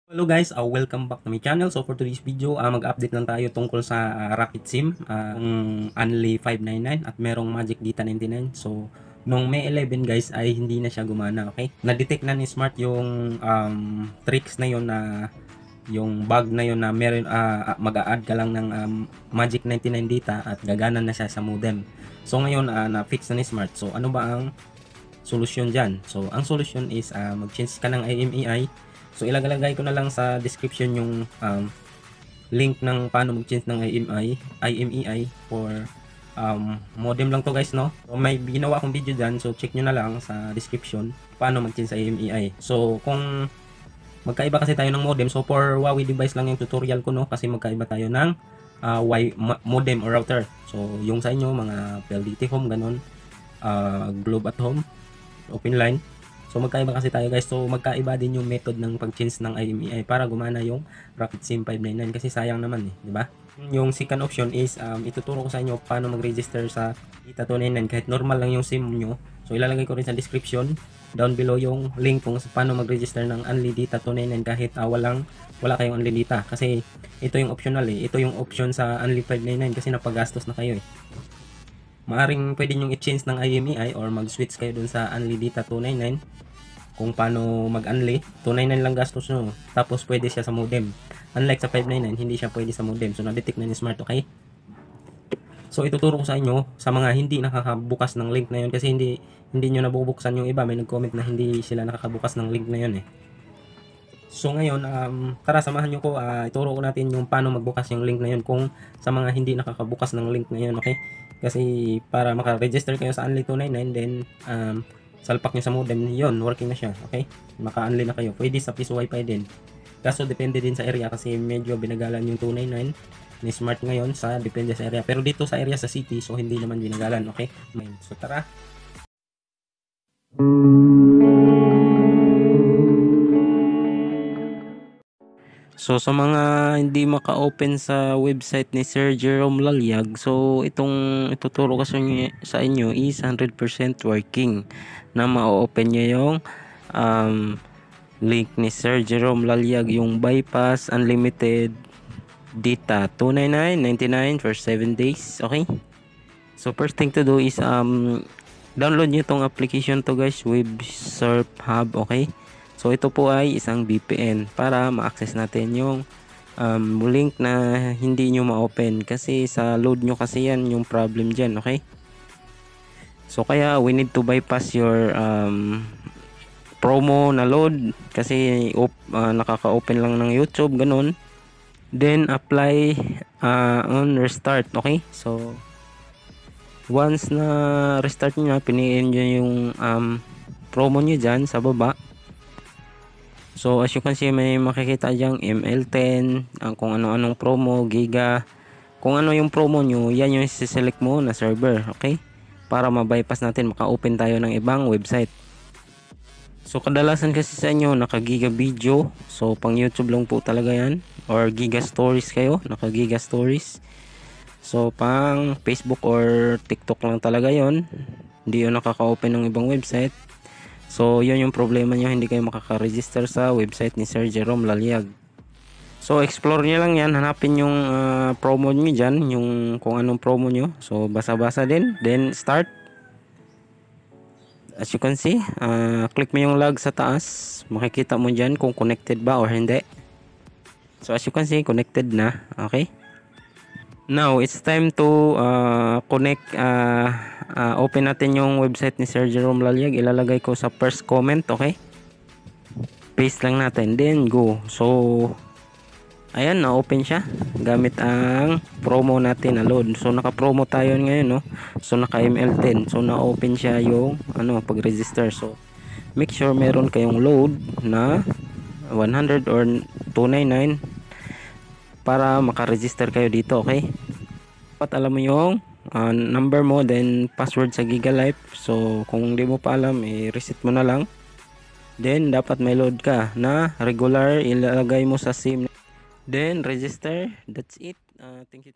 Hello guys, welcome back to my channel. So for today's video, mag-update lang tayo tungkol sa Rocket SIM, kung only 599 at merong Magic Data 99. So nung May 11 guys ay hindi na siya gumana, okay? Na-detect na ni Smart yung tricks na yon, na yung bug na yon na meron mag-a-add ka lang ng Magic 99 data at gagana na siya sa modem. So ngayon na-fix na ni Smart. So ano ba ang solusyon diyan? So ang solusyon is mag-change ka ng IMEI. So ilalagay ko na lang sa description yung link ng paano mag-change ng IMEI for modem lang to guys, no? So, may ginawa akong video dyan, so check nyo na lang sa description paano mag-change sa IMEI. So kung magkaiba kasi tayo ng modem, so for Huawei device lang yung tutorial ko, no? Kasi magkaiba tayo ng modem or router. So yung sa inyo mga PLDT home ganun, Globe at home, open line. So magkaiba kasi tayo guys. So magkaiba din yung method ng pag-change ng IMEI para gumana yung Rocket SIM 599 kasi sayang naman di ba? Yung second option is ituturo ko sa inyo paano mag-register sa Data 299 kahit normal lang yung SIM nyo. So ilalagay ko rin sa description down below yung link kung paano mag-register ng Only Data 299 kahit wala kayong Only Data, kasi ito yung optional ito yung option sa Only 599 kasi napagastos na kayo Maaring pwede nyo i-change ng IMEI or mag-switch kayo dun sa Only Data 299 kung paano mag-unli. 299 lang gastos nyo, tapos pwede siya sa modem. Unlike sa 599, hindi siya pwede sa modem. So na-detect na ni Smart, okay? So ituturo ko sa inyo sa mga hindi nakakabukas ng link na yun, kasi hindi nyo nabubuksan yung iba. May nag-comment na hindi sila nakakabukas ng link na yun So ngayon, tara samahan nyo ko, ituro ko natin yung paano magbukas yung link na yun kung sa mga hindi nakakabukas ng link na yun, okay? Kasi para maka-register kayo sa Only 299, then salpak nyo sa modem, yun, working na siya, okay? Maka-unli na kayo. Pwede sa piso wifi din. Kaso depende din sa area kasi medyo binagalan yung 299 ni Smart ngayon, sa depende sa area. Pero dito sa area sa city, so hindi naman binagalan, okay? So tara. So sa mga hindi maka-open sa website ni Sir Jerome Lalyag, so itong ituturo ko sa inyo is 100% working na ma-open nyo yung link ni Sir Jerome Lalyag, yung bypass unlimited data 299.99 for 7 days, okay? So first thing to do is download nyo tong application to guys, WebSurf Hub, okay? So ito po ay isang VPN para ma-access natin yung link na hindi nyo ma-open, kasi sa load nyo kasi yan yung problem dyan, okay? So kaya we need to bypass your promo na load kasi nakaka-open lang ng YouTube, ganun. Then apply on restart, okay? So once na restart nyo na, piniin nyo yung promo nyo dyan sa baba. So as you can see, may makikita dyang ML10, kung ano-anong promo, giga, kung ano yung promo nyo, yan yung siselect mo na server, okay? Para ma-bypass natin, maka-open tayo ng ibang website. So kadalasan kasi sa inyo naka giga video, so pang YouTube lang po talaga yan, or giga stories kayo, naka giga stories. So pang Facebook or TikTok lang talaga yon, hindi yun nakaka-open ng ibang website. So yun yung problema nyo, hindi kayo makaka-register sa website ni Sir Jerome Lalyag. So explore nyo lang yan, hanapin yung promo nyo dyan, yung kung anong promo nyo. So basa-basa din, then start. As you can see, click mo yung log sa taas, makikita mo dyan kung connected ba or hindi. So as you can see, connected na, okay? Now it's time to connect. Open natin yung website ni Sir Jerome Lalyag. Ilalagay ko sa first comment, okay? Paste lang natin, then go. So ayan, na-open siya gamit ang promo natin na load. So naka-promo tayo ngayon, no? So naka-ML10. So na-open siya yung pag-register. So make sure meron kayong load na 100 or 299 para maka-register kayo dito, okay? Dapat alam mo yung number mo, then password sa GigaLife. So kung hindi mo pa alam, i-reset mo na lang. Then dapat may load ka na regular, ilalagay mo sa SIM, then register. That's it. Thank you.